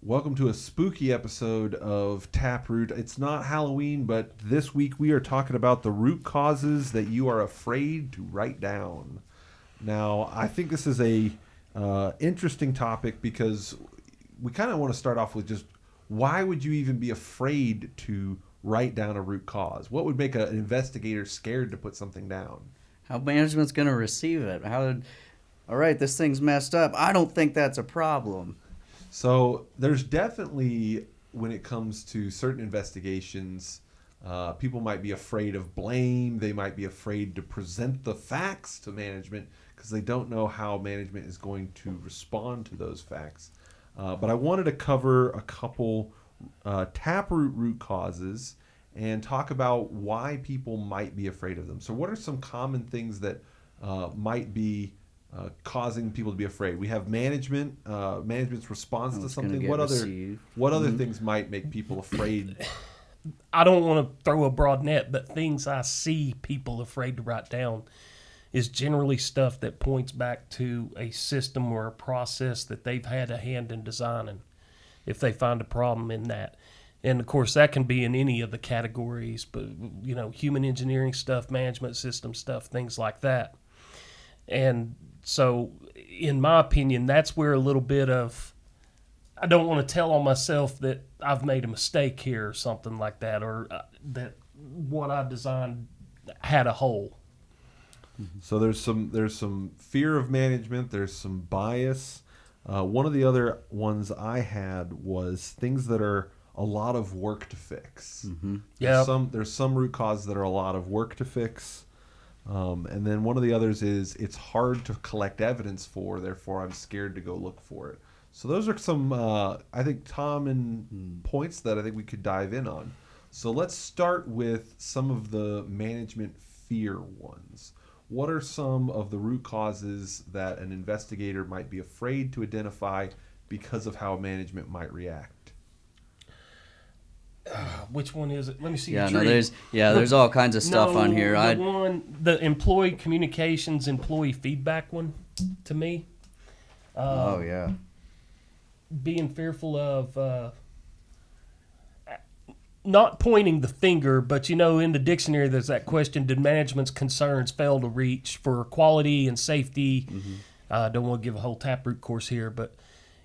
Welcome to a spooky episode of TapRooT. It's not Halloween, but this week we are talking about the root causes that you are afraid to write down. Now, I think this is a interesting topic because we kind of want to start off with just why would you even be afraid to write down a root cause? What would make an investigator scared to put something down? How management's going to receive it? All right, this thing's messed up. I don't think that's a problem. So there's definitely, when it comes to certain investigations, people might be afraid of blame. They might be afraid to present the facts to management because they don't know how management is going to respond to those facts. But I wanted to cover a couple TapRooT root causes and talk about why people might be afraid of them. So what are some common things that might be causing people to be afraid? We have management's response to something. What other things might make people afraid? I don't want to throw a broad net, but things I see people afraid to write down is generally stuff that points back to a system or a process that they've had a hand in designing, if they find a problem in that. And of course that can be in any of the categories, but human engineering stuff, management system stuff, things like that. And so, in my opinion, that's where a little bit of, I don't want to tell on myself that I've made a mistake here or something like that, or that what I designed had a hole. So there's some fear of management. There's some bias. One of the other ones I had was things that are a lot of work to fix. Mm-hmm. There's some root causes that are a lot of work to fix. And then one of the others is it's hard to collect evidence for, therefore I'm scared to go look for it. So those are some, I think, common points that I think we could dive in on. So let's start with some of the management fear ones. What are some of the root causes that an investigator might be afraid to identify because of how management might react? Which one is it? Let me see. There's all kinds of stuff on here. The employee communications, employee feedback one, to me. Being fearful of not pointing the finger, but in the dictionary there's that question: did management's concerns fail to reach for quality and safety? Mm-hmm. I don't want to give a whole TapRooT course here, but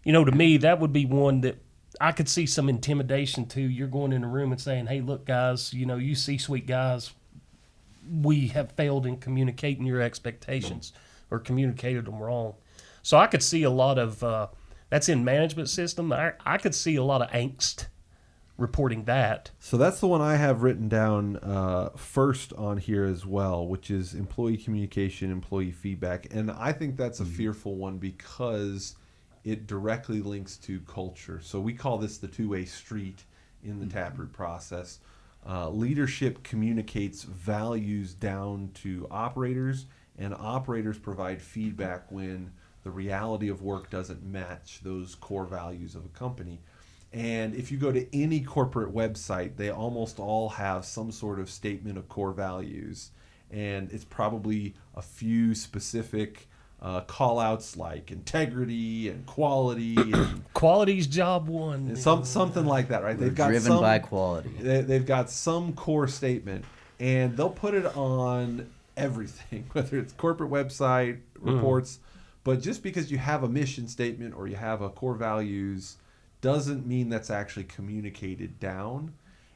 to me that would be one that I could see some intimidation to. You're going in a room and saying, hey, look, guys, you C-suite guys, we have failed in communicating your expectations or communicated them wrong. So I could see a lot of, that's in management system. I could see a lot of angst reporting that. So that's the one I have written down first on here as well, which is employee communication, employee feedback. And I think that's a fearful one because it directly links to culture. So we call this the two-way street in the TapRooT process. Leadership communicates values down to operators, and operators provide feedback when the reality of work doesn't match those core values of a company. And if you go to any corporate website, they almost all have some sort of statement of core values. And it's probably a few specific call-outs like integrity and quality. And quality's job one. And something like that, right? They've got driven by quality. They've got some core statement, and they'll put it on everything, whether it's corporate website, reports. But just because you have a mission statement or you have a core values doesn't mean that's actually communicated down.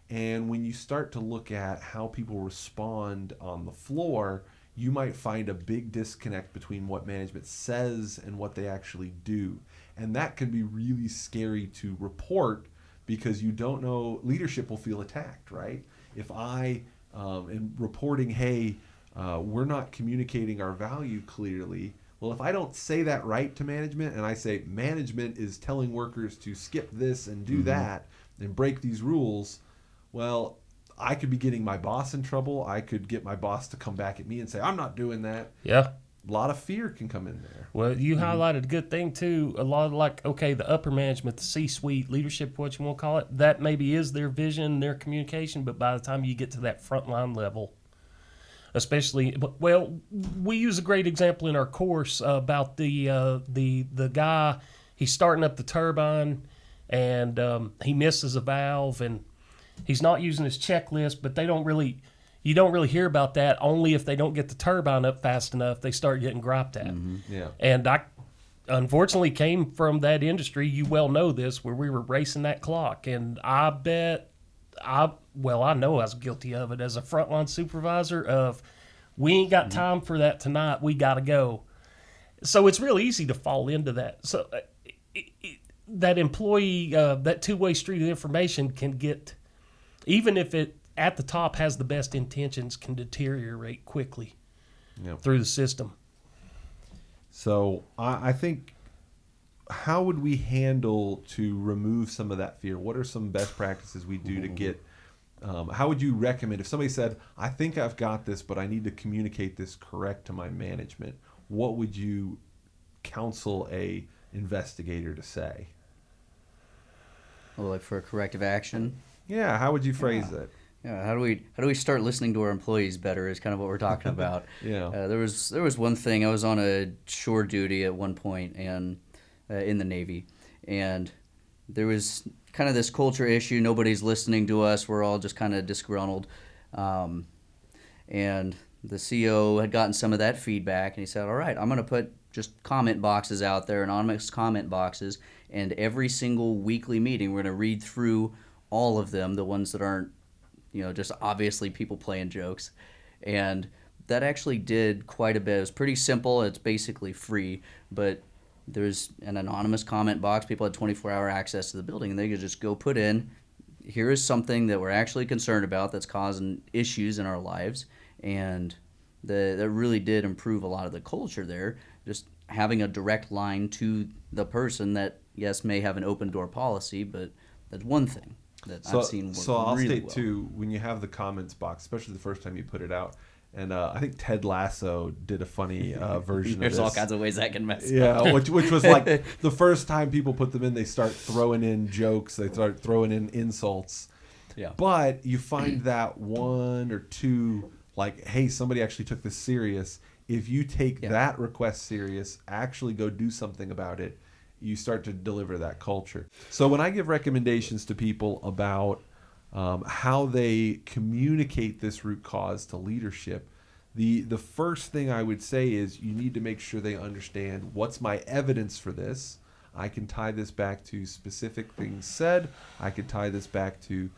And when you start to look at how people respond on the floor, you might find a big disconnect between what management says and what they actually do. And that can be really scary to report because you don't know, leadership will feel attacked, right? If I am reporting, hey, we're not communicating our value clearly, well, if I don't say that right to management and I say management is telling workers to skip this and do that and break these rules, well, I could be getting my boss in trouble. I could get my boss to come back at me and say, I'm not doing that. Yeah. A lot of fear can come in there. Well, you highlighted a good thing, too. A lot of the upper management, the C-suite, leadership, what you want to call it, that maybe is their vision, their communication, but by the time you get to that frontline level, especially, we use a great example in our course about the guy, he's starting up the turbine, and he misses a valve, and he's not using his checklist, but you don't really hear about that. Only if they don't get the turbine up fast enough, they start getting griped at. Yeah. And I unfortunately came from that industry. You well know this, where we were racing that clock, and I know I was guilty of it as a frontline supervisor of, we ain't got time for that tonight. We got to go. So it's real easy to fall into that. So that employee, that two-way street of information can get, even if it at the top has the best intentions, can deteriorate quickly through the system. So I think, how would we handle to remove some of that fear? What are some best practices we do to get, how would you recommend if somebody said, I think I've got this, but I need to communicate this correct to my management? What would you counsel a investigator to say? Well, like for a corrective action. Yeah, how would you phrase it? Yeah, how do we start listening to our employees better is kind of what we're talking about. Yeah. There was one thing. I was on a shore duty at one point and in the Navy, and there was kind of this culture issue. Nobody's listening to us. We're all just kind of disgruntled, and the CO had gotten some of that feedback, and he said, all right, I'm going to put just comment boxes out there, anonymous comment boxes, and every single weekly meeting we're going to read through all of them, the ones that aren't, just obviously people playing jokes. And that actually did quite a bit. It was pretty simple. It's basically free, but there's an anonymous comment box. People had 24-hour access to the building, and they could just go put in, here is something that we're actually concerned about that's causing issues in our lives. And that really did improve a lot of the culture there, just having a direct line to the person that, yes, may have an open door policy, but that's one thing that I've seen work So I'll really state, well. too, when you have the comments box, especially the first time you put it out, and I think Ted Lasso did a funny version of this. There's all kinds of ways that can mess up. Yeah, which was like the first time people put them in, they start throwing in jokes, they start throwing in insults. Yeah. But you find that one or two, like, hey, somebody actually took this serious. If you take that request serious, actually go do something about it, you start to deliver that culture. So when I give recommendations to people about how they communicate this root cause to leadership, the first thing I would say is you need to make sure they understand, what's my evidence for this? I can tie this back to specific things said. I can tie this back to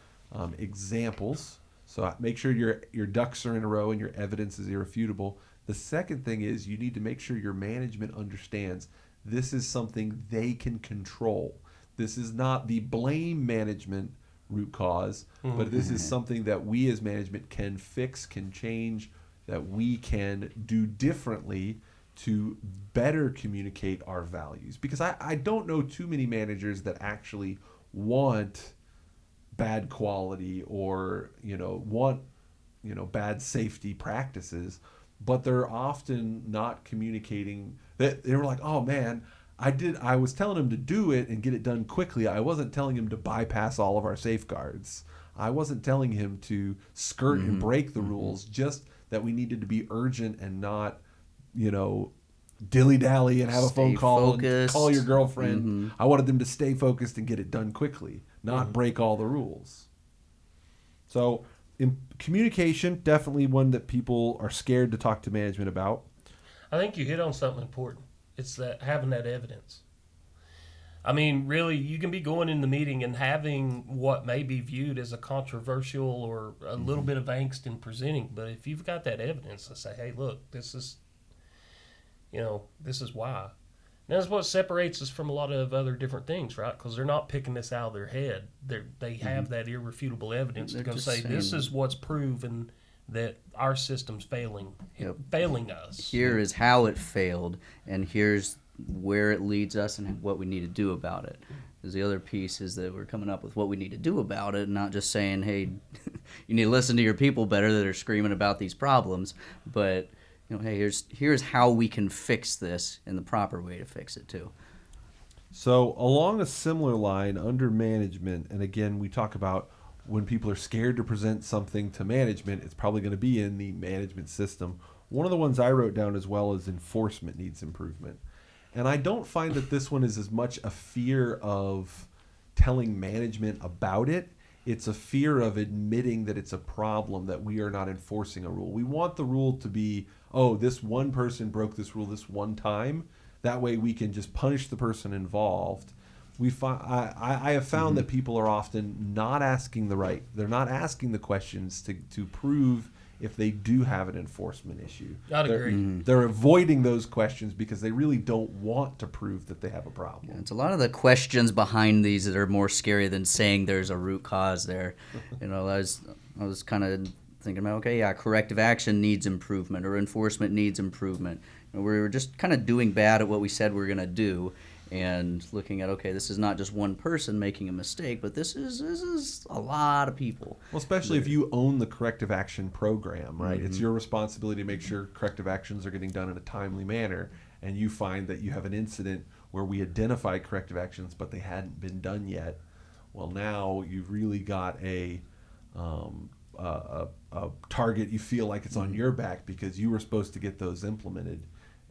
examples. So make sure your ducks are in a row and your evidence is irrefutable. The second thing is you need to make sure your management understands this is something they can control. This is not the blame management root cause, but this is something that we as management can fix, can change, that we can do differently to better communicate our values. Because I don't know too many managers that actually want bad quality or want bad safety practices, but they're often not communicating. That they were like, oh man, I was telling him to do it and get it done quickly. I wasn't telling him to bypass all of our safeguards. I wasn't telling him to skirt and break the rules, just that we needed to be urgent and not dilly-dally and have a phone call and call your girlfriend. I wanted them to stay focused and get it done quickly, not break all the rules. So in communication, definitely one that people are scared to talk to management about. I think you hit on something important. It's that having that evidence. I mean, really, you can be going in the meeting and having what may be viewed as a controversial or a little bit of angst in presenting, but if you've got that evidence to say, hey, look, this is why. And that's what separates us from a lot of other different things, right? Because they're not picking this out of their head. They have that irrefutable evidence to go say, this is what's proven that our system's failing us. Here is how it failed, and here's where it leads us and what we need to do about it. Because the other piece is that we're coming up with what we need to do about it, and not just saying, hey, you need to listen to your people better that are screaming about these problems, but hey, here's how we can fix this and the proper way to fix it too. So along a similar line, under management, and again, we talk about when people are scared to present something to management, it's probably going to be in the management system. One of the ones I wrote down as well is enforcement needs improvement. And I don't find that this one is as much a fear of, telling management about it. It's a fear of admitting that it's a problem that we are not enforcing a rule. We want the rule to be, oh, this one person broke this rule this one time. That way we can just punish the person involved. I have found that people are often not asking they're not asking the questions to prove if they do have an enforcement issue. I'd agree. They're avoiding those questions because they really don't want to prove that they have a problem. Yeah, it's a lot of the questions behind these that are more scary than saying there's a root cause there. I was kind of thinking about, okay, yeah, corrective action needs improvement or enforcement needs improvement. We're just kind of doing bad at what we said we're going to do. And looking at, okay, this is not just one person making a mistake, but this is a lot of people. Well, especially if you own the corrective action program, right? It's your responsibility to make sure corrective actions are getting done in a timely manner. And you find that you have an incident where we identify corrective actions, but they hadn't been done yet. Well, now you've really got a target. You feel like it's on your back because you were supposed to get those implemented.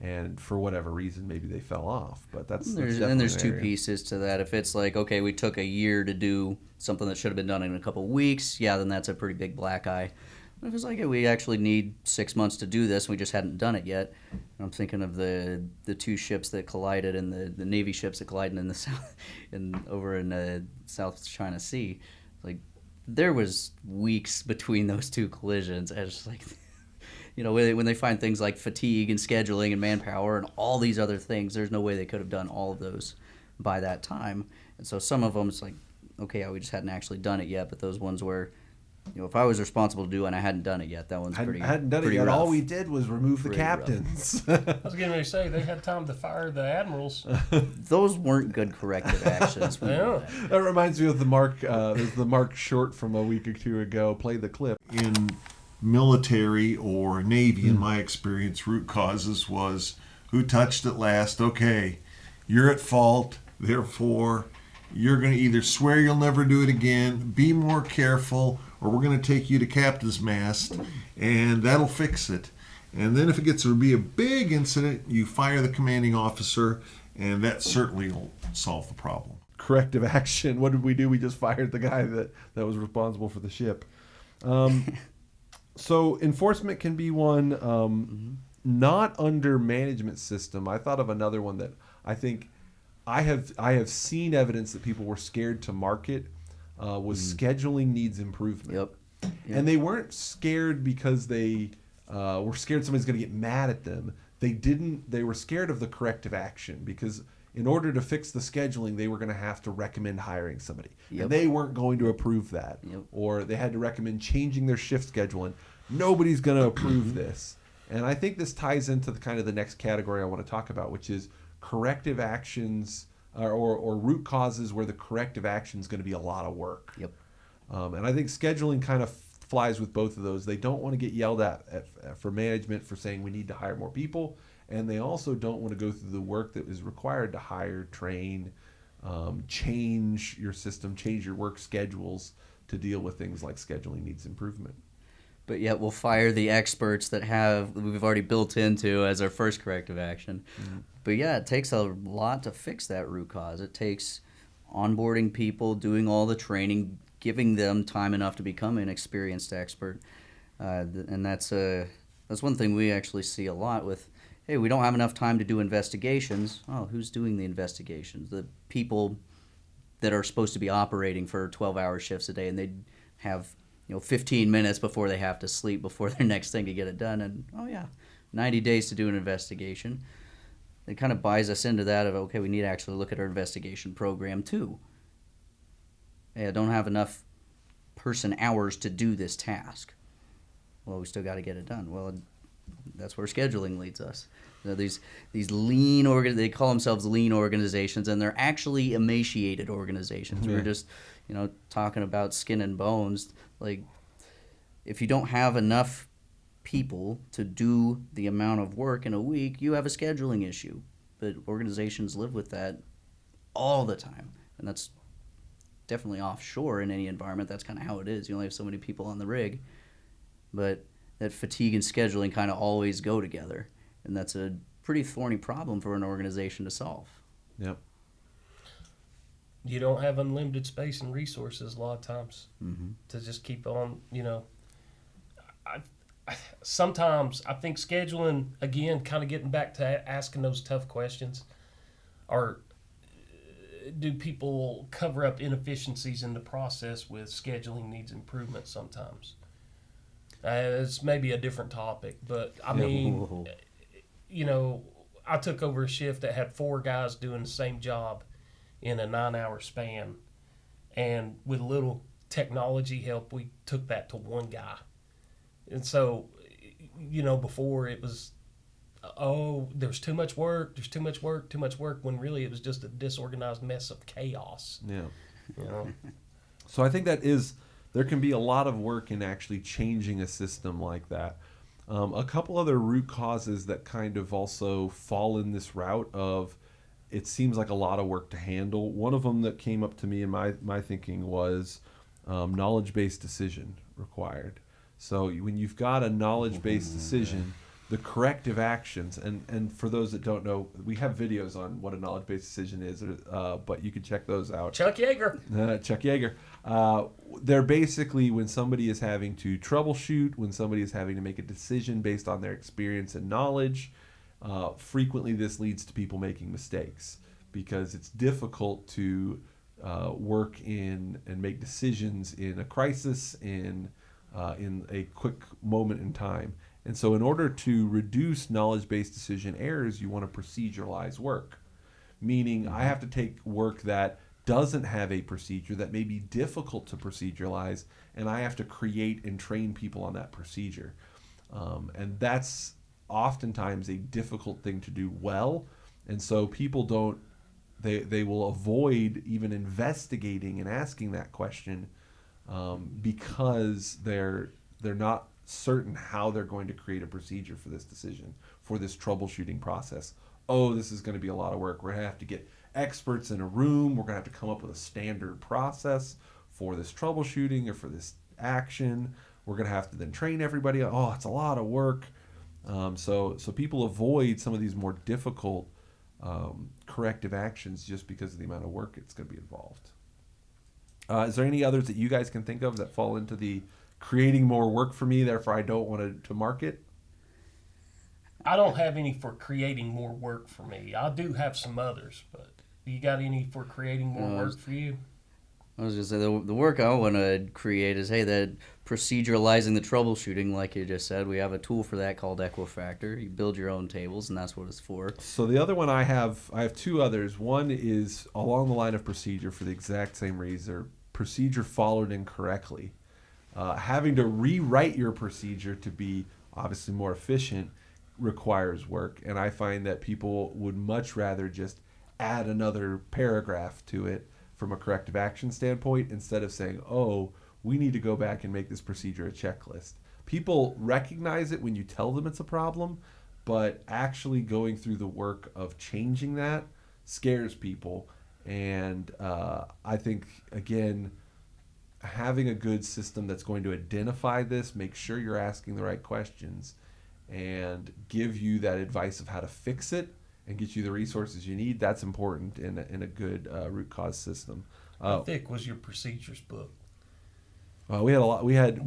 And for whatever reason, maybe they fell off. But there's two pieces to that. If it's like, okay, we took a year to do something that should have been done in a couple of weeks, yeah, then that's a pretty big black eye. But if it's like, hey, we actually need 6 months to do this, and we just hadn't done it yet. I'm thinking of the two ships that collided and the Navy ships that collided in the south, over in the South China Sea. Like, there was weeks between those two collisions. I was just like, when they find things like fatigue and scheduling and manpower and all these other things, there's no way they could have done all of those by that time. And so some of them, it's like, okay, yeah, we just hadn't actually done it yet. But those ones where, if I was responsible to do and I hadn't done it yet, that one's pretty. I hadn't done it yet. Rough. All we did was remove the captains. I was getting ready to say they had time to fire the admirals. Those weren't good corrective actions. Yeah. That reminds me of the Mark. There's the Mark short from a week or two ago. Play the clip. In military or Navy, in my experience, root causes was who touched it last. Okay, you're at fault, therefore you're going to either swear you'll never do it again, be more careful, or we're going to take you to captain's mast, and that'll fix it. And then if it gets to be a big incident, you fire the commanding officer, and that certainly will solve the problem. Corrective action. What did we do? We just fired the guy that was responsible for the ship. So enforcement can be one, not under management system. I thought of another one that I think I have seen evidence that people were scared to market was scheduling needs improvement. Yep. And they weren't scared because they were scared somebody's going to get mad at them. They were scared of the corrective action because in order to fix the scheduling, they were going to have to recommend hiring somebody. Yep. And they weren't going to approve that. Yep. Or they had to recommend changing their shift schedule. And nobody's going to approve this. And I think this ties into the next category I want to talk about, which is corrective actions or root causes where the corrective action is going to be a lot of work. Yep. And I think scheduling kind of flies with both of those. They don't want to get yelled at for management for saying we need to hire more people. And they also don't want to go through the work that is required to hire, train, change your system, change your work schedules to deal with things like scheduling needs improvement. But yet we'll fire the experts that we've already built into as our first corrective action. But yeah, it takes a lot to fix that root cause. It takes onboarding people, doing all the training, giving them time enough to become an experienced expert. And that's one thing we actually see a lot with, hey, we don't have enough time to do investigations. Oh, who's doing the investigations? The people that are supposed to be operating for 12-hour shifts a day, and they have 15 minutes before they have to sleep before their next thing to get it done. And, 90 days to do an investigation. It kind of buys us into that of, okay, we need to actually look at our investigation program too. Hey, I don't have enough person hours to do this task. Well, we still got to get it done. Well, that's where scheduling leads us. These lean they call themselves lean organizations, and they're actually emaciated organizations. Yeah. We're just, talking about skin and bones. Like, if you don't have enough people to do the amount of work in a week, you have a scheduling issue. But organizations live with that all the time, and that's definitely offshore in any environment. That's kind of how it is. You only have so many people on the rig, but that fatigue and scheduling kind of always go together, and that's a pretty thorny problem for an organization to solve. Yep. You don't have unlimited space and resources a lot of times to just keep on, sometimes I think scheduling, again, kind of getting back to asking those tough questions, or do people cover up inefficiencies in the process with scheduling needs improvement sometimes? It's maybe a different topic, but I mean, I took over a shift that had 4 guys doing the same job in a 9-hour span, and with a little technology help, we took that to 1 guy. And so, before it was, there's too much work, when really it was just a disorganized mess of chaos. Yeah. So I think there can be a lot of work in actually changing a system like that. A couple other root causes that kind of also fall in this route of, it seems like a lot of work to handle. One of them that came up to me in my thinking was knowledge-based decision required. So when you've got a knowledge-based decision, the corrective actions, and for those that don't know, we have videos on what a knowledge-based decision is, but you can check those out. Chuck Yeager. Chuck Yeager. They're basically when somebody is having to troubleshoot, when somebody is having to make a decision based on their experience and knowledge. Frequently this leads to people making mistakes because it's difficult to work in and make decisions in a crisis, in a quick moment in time. And so in order to reduce knowledge-based decision errors, you want to proceduralize work. Meaning I have to take work that doesn't have a procedure, that may be difficult to proceduralize, and I have to create and train people on that procedure. And that's oftentimes a difficult thing to do well. And so people they will avoid even investigating and asking that question because they're not certain how they're going to create a procedure for this decision, for this troubleshooting process. This is going to be a lot of work. We're going to have to get experts in a room. We're going to have to come up with a standard process for this troubleshooting or for this action. We're going to have to then train everybody. It's a lot of work. So people avoid some of these more difficult corrective actions just because of the amount of work it's going to be involved. Is there any others that you guys can think of that fall into the creating more work for me, therefore I don't want to market? I don't have any for creating more work for me. I do have some others, but you got any for creating more work for you? I was going to say, the work I want to create is, that proceduralizing the troubleshooting, like you just said. We have a tool for that called Equifactor. You build your own tables, and that's what it's for. So the other one I have 2 others. One is along the line of procedure for the exact same reason, procedure followed incorrectly. Having to rewrite your procedure to be obviously more efficient requires work, and I find that people would much rather just add another paragraph to it from a corrective action standpoint instead of saying, we need to go back and make this procedure a checklist. People recognize it when you tell them it's a problem, but actually going through the work of changing that scares people. And I think, again, having a good system that's going to identify this, make sure you're asking the right questions, and give you that advice of how to fix it and get you the resources you need, that's important in a good root cause system. How thick was your procedures book? We had a lot. We had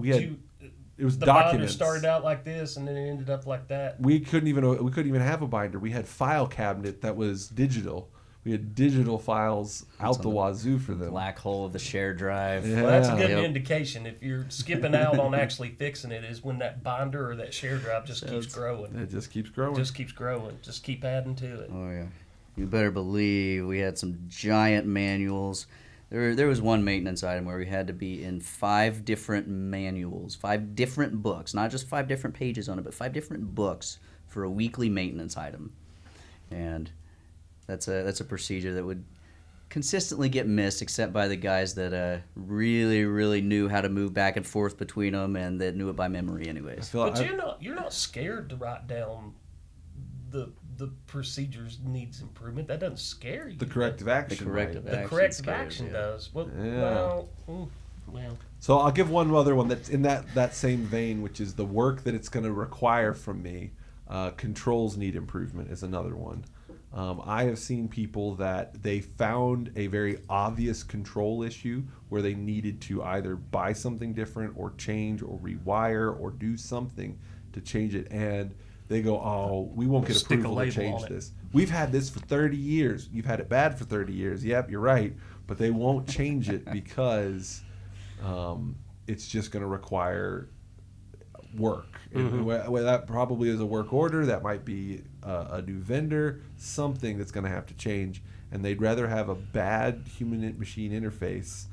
it was the documents. binder started out like this and then it ended up like that. We couldn't even have a binder. We had file cabinet that was digital. We had digital files out the wazoo for them. Black hole of the shared drive. Yeah. Well, that's a good indication. If you're skipping out on actually fixing it, is when that binder or that shared drive just keeps growing. It just keeps growing. Just keep adding to it. Oh, yeah. You better believe we had some giant manuals. There was one maintenance item where we had to be in 5 different manuals, 5 different books, not just 5 different pages on it, but 5 different books for a weekly maintenance item. And that's a procedure that would consistently get missed, except by the guys that really, really knew how to move back and forth between them and that knew it by memory anyways. But you're not scared to write down the procedures needs improvement. That doesn't scare you. The corrective action. The corrective action does. Well. So I'll give one other one that's in that same vein, which is the work that it's going to require from me. Controls need improvement is another one. I have seen people that they found a very obvious control issue where they needed to either buy something different or change or rewire or do something to change it. And they go, oh, we won't get Stick a approval to label change on it. this. We've had this for 30 years. You've had it bad for 30 years. Yep, you're right. But they won't change it because it's just going to require work. And well, that probably is a work order. That might be a new vendor, something that's going to have to change. And they'd rather have a bad human-machine interface.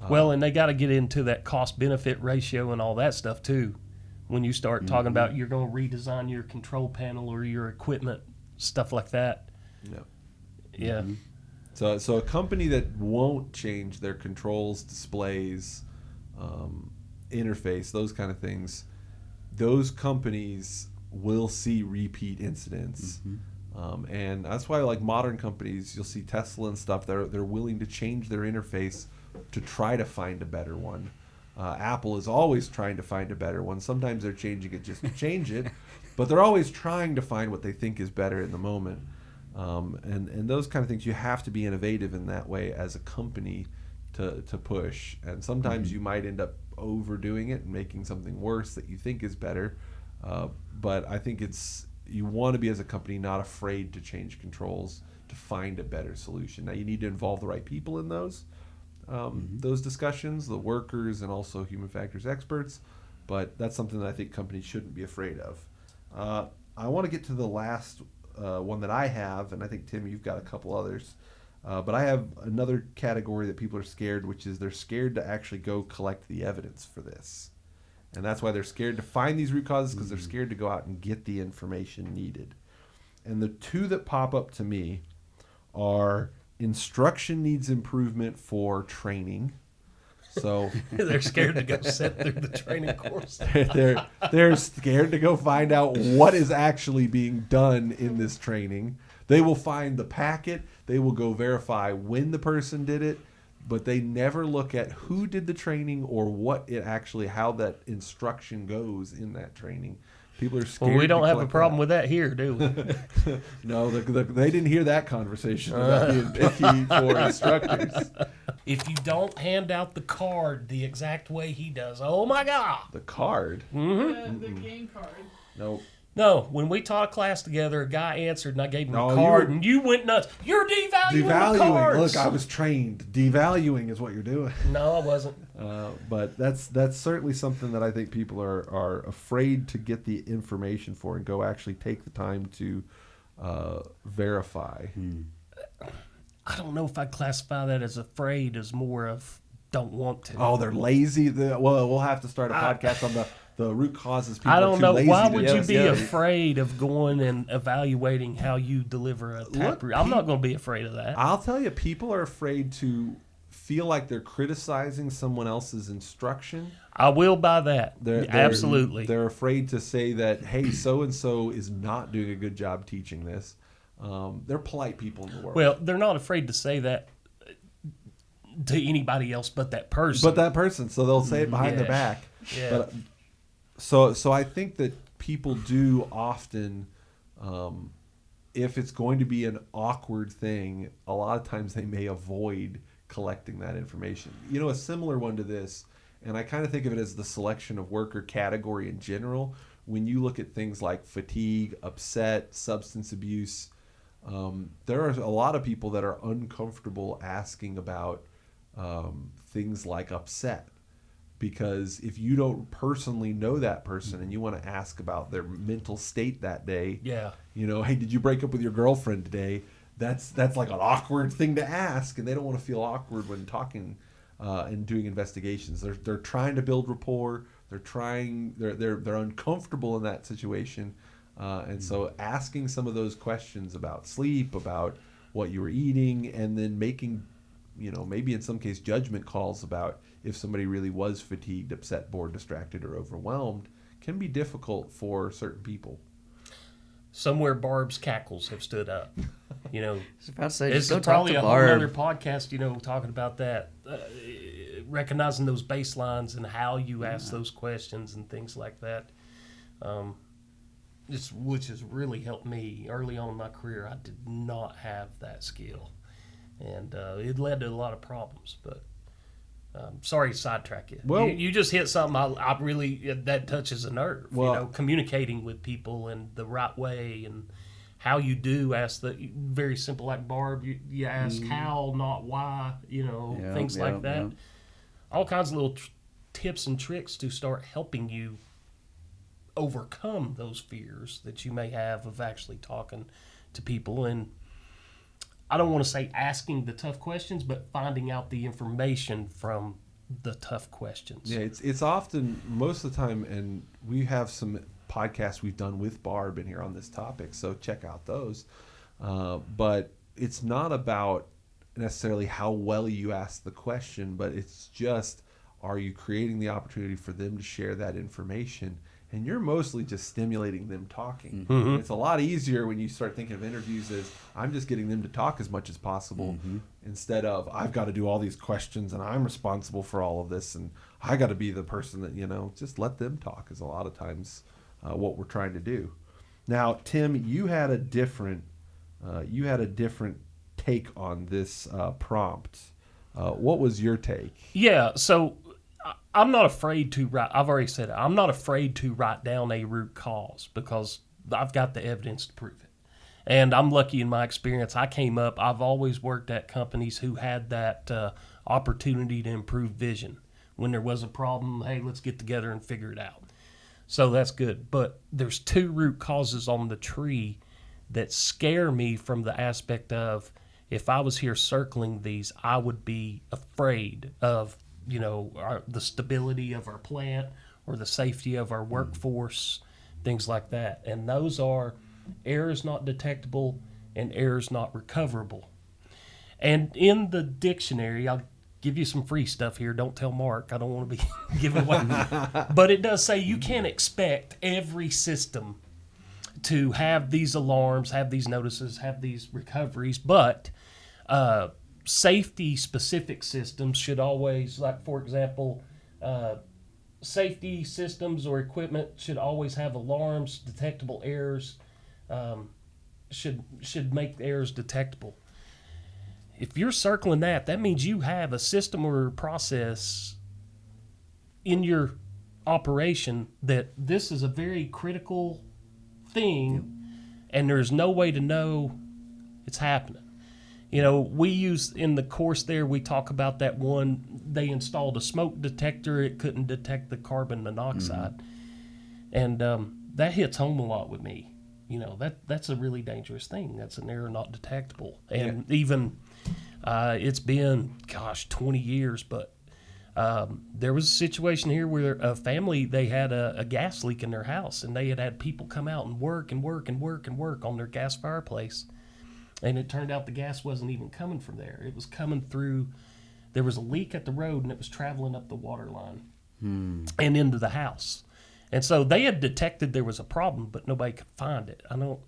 Well, and they got to get into that cost-benefit ratio and all that stuff too. When you start talking about you're going to redesign your control panel or your equipment, stuff like that. Yeah. Yeah. So a company that won't change their controls, displays, interface, those kind of things, those companies will see repeat incidents. And that's why, like modern companies, you'll see Tesla and stuff, they're willing to change their interface to try to find a better one. Apple is always trying to find a better one. Sometimes they're changing it just to change it, but they're always trying to find what they think is better in the moment. And those kind of things, you have to be innovative in that way as a company to push. And sometimes you might end up overdoing it and making something worse that you think is better. But I think you want to be, as a company, not afraid to change controls to find a better solution. Now, you need to involve the right people in those discussions, the workers and also human factors experts. But that's something that I think companies shouldn't be afraid of. I want to get to the last one that I have, and I think, Tim, you've got a couple others. But I have another category that people are scared, which is they're scared to actually go collect the evidence for this. And that's why they're scared to find these root causes, because they're scared to go out and get the information needed. And the two that pop up to me are instruction needs improvement for training. So They're scared to go sit through the training course. they're scared to go find out what is actually being done in this training. They will find the packet. They will go verify when the person did it, but they never look at who did the training or how that instruction goes in that training. People are scared. Well, we don't to have a collect problem that. with that here, do we? No, they didn't hear that conversation about being picky for instructors. If you don't hand out the card the exact way he does, oh my God. The card? The game card. Nope. No, when we taught a class together, a guy answered and I gave him No, a you card were- and you went nuts. You're devaluing the Devaluing. cards. Look, I was trained. Devaluing is what you're doing. No, I wasn't. But that's certainly something that I think people are afraid to get the information for and go actually take the time to verify. I don't know if I'd classify that as afraid, as more of don't want to. Oh, they're lazy. Well, we'll have to start a podcast on the root causes. People I are don't too know. lazy Why to would do you it. be afraid of going and evaluating how you deliver a TapRooT? I'm not going to be afraid of that. I'll tell you, people are afraid to feel like they're criticizing someone else's instruction. I will buy that. Absolutely. They're afraid to say that, hey, so-and-so is not doing a good job teaching this. They're polite people in the world. Well, they're not afraid to say that to anybody else but that person. So they'll say it behind their back. Yeah. But so I think that people do often, if it's going to be an awkward thing, a lot of times they may avoid collecting that information. You know, a similar one to this, and I kind of think of it as the selection of worker category in general. When you look at things like fatigue, upset, substance abuse, there are a lot of people that are uncomfortable asking about things like upset. Because if you don't personally know that person and you want to ask about their mental state that day, you know, hey, did you break up with your girlfriend today? That's like an awkward thing to ask, and they don't want to feel awkward when talking and doing investigations. They're trying to build rapport. They're uncomfortable in that situation, and so asking some of those questions about sleep, about what you were eating, and then making, you know, maybe in some case judgment calls about if somebody really was fatigued, upset, bored, distracted, or overwhelmed can be difficult for certain people. Somewhere Barb's cackles have stood up. You know, I was about to say, it's just go talk probably to a whole Barb. other podcast, you know, talking about that. Recognizing those baselines and how you ask those questions and things like that. which has really helped me early on in my career. I did not have that skill, and it led to a lot of problems. But sorry to sidetrack you. Well- You just hit something I really that touches a nerve. Well- Communicating with people in the right way and how you do ask the very simple, like Barb. You ask how, not why. Yeah, Things yeah, like that. yeah. All kinds of little tips and tricks to start helping you overcome those fears that you may have of actually talking to people. And I don't want to say asking the tough questions, but finding out the information from the tough questions. Yeah, it's often, most of the time, and we have some podcasts we've done with Barb in here on this topic, so check out those. But it's not about necessarily how well you ask the question, but it's just, are you creating the opportunity for them to share that information? And you're mostly just stimulating them talking. Mm-hmm. It's a lot easier when you start thinking of interviews as, I'm just getting them to talk as much as possible, instead of, I've got to do all these questions and I'm responsible for all of this and I got to be the person that, just let them talk is a lot of times what we're trying to do. Now, Tim, you had a different take on this prompt. What was your take? Yeah, so I'm not afraid to write. I've already said it. I'm not afraid to write down a root cause because I've got the evidence to prove it. And I'm lucky in my experience. I've always worked at companies who had that opportunity to improve vision. When there was a problem, hey, let's get together and figure it out. So that's good. But there's 2 root causes on the tree that scare me from the aspect of, if I was here circling these, I would be afraid of the stability of our plant or the safety of our workforce, things like that. And those are errors not detectable and errors not recoverable. And in the dictionary, I'll give you some free stuff here. Don't tell Mark. I don't want to be giving away. But it does say you can't expect every system to have these alarms, have these notices, have these recoveries, but safety-specific systems should always, like, for example, safety systems or equipment should always have alarms, detectable errors, should make the errors detectable. If you're circling that means you have a system or process in your operation that this is a very critical thing, and there's no way to know it's happening. We use in the course there, we talk about that one, they installed a smoke detector, it couldn't detect the carbon monoxide. And that hits home a lot with me. That's a really dangerous thing. That's an error not detectable. And even, it's been, 20 years, but there was a situation here where a family, they had a gas leak in their house, and they had people come out and work on their gas fireplace. And it turned out the gas wasn't even coming from there. It was coming through, there was a leak at the road, and it was traveling up the water line and into the house. And so they had detected there was a problem, but nobody could find it. I don't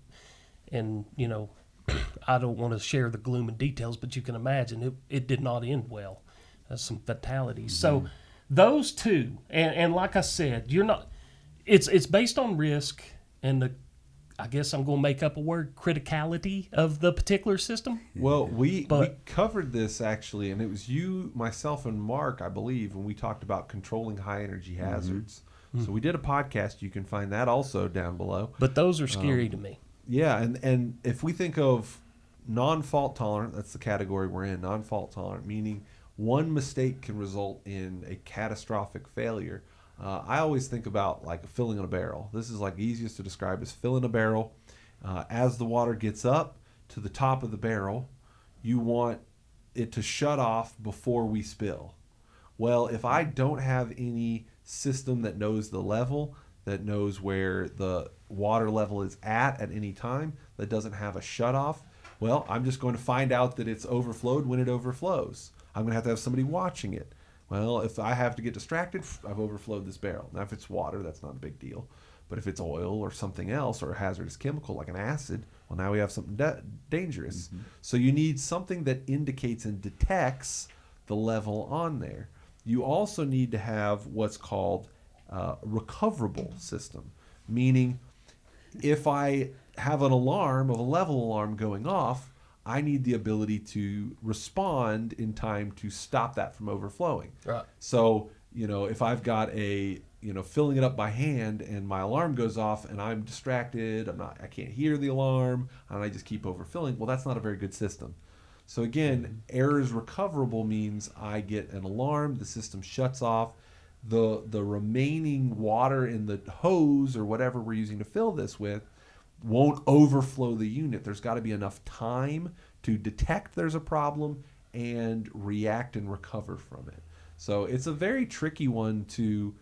want to share the gloom and details, but you can imagine it did not end well. Some fatalities. So those 2, and like I said, it's based on risk and I guess I'm going to make up a word, criticality of the particular system. Well, we covered this actually, and it was you, myself, and Mark, I believe, when we talked about controlling high energy hazards. So we did a podcast. You can find that also down below. But those are scary to me. Yeah, and if we think of non-fault tolerant, that's the category we're in, non-fault tolerant, meaning one mistake can result in a catastrophic failure. I always think about like filling in a barrel. This is like easiest to describe as filling a barrel. As the water gets up to the top of the barrel, you want it to shut off before we spill. Well, if I don't have any system that knows the level, that knows where the water level is at any time, that doesn't have a shut off, well, I'm just going to find out that it's overflowed when it overflows. I'm going to have somebody watching it. Well, if I have to get distracted, I've overflowed this barrel. Now, if it's water, that's not a big deal. But if it's oil or something else or a hazardous chemical like an acid, well, now we have something dangerous. So you need something that indicates and detects the level on there. You also need to have what's called a recoverable system, meaning if I have an alarm of a level alarm going off, I need the ability to respond in time to stop that from overflowing. Right. So, if I've got filling it up by hand and my alarm goes off and I'm distracted, I can't hear the alarm, and I just keep overfilling, well, that's not a very good system. So again, errors recoverable means I get an alarm, the system shuts off, the remaining water in the hose or whatever we're using to fill this with won't overflow the unit. There's got to be enough time to detect there's a problem and react and recover from it. So it's a very tricky one to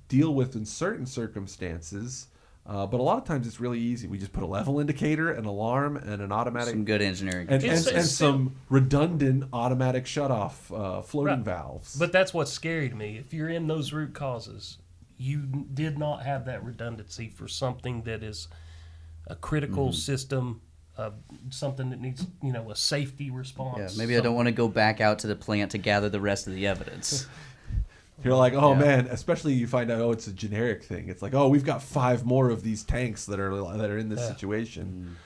deal with in certain circumstances, but a lot of times it's really easy. We just put a level indicator, an alarm, and an automatic... Some good engineering. And some redundant automatic shutoff floating valves. But that's what's scary to me. If you're in those root causes, you did not have that redundancy for something that is a critical system, something that needs, a safety response. Yeah, maybe I don't want to go back out to the plant to gather the rest of the evidence. You're like, man, especially you find out, it's a generic thing. It's like, we've got 5 more of these tanks that are in this situation.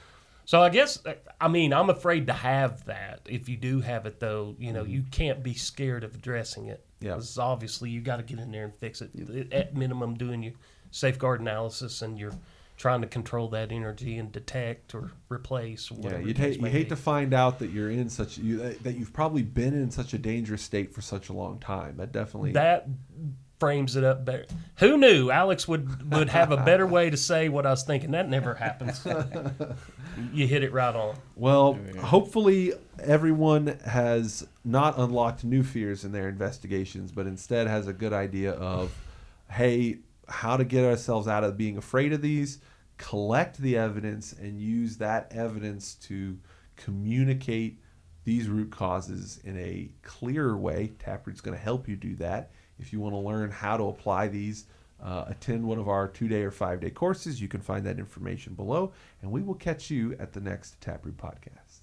So I guess, I'm afraid to have that. If you do have it, though, you can't be scared of addressing it. Yeah. Because obviously you got to get in there and fix it. At minimum, doing your safeguard analysis, and you're trying to control that energy and detect or replace. Or whatever you hate to find out that you're in that you've probably been in such a dangerous state for such a long time. That frames it up better. Who knew Alex would have a better way to say what I was thinking? That never happens. You hit it right on. Well, hopefully everyone has not unlocked new fears in their investigations, but instead has a good idea of, hey, how to get ourselves out of being afraid of these, collect the evidence, and use that evidence to communicate these root causes in a clearer way. TapRoot's going to help you do that. If you want to learn how to apply these, attend one of our 2-day or 5-day courses. You can find that information below, and we will catch you at the next TapRoot Podcast.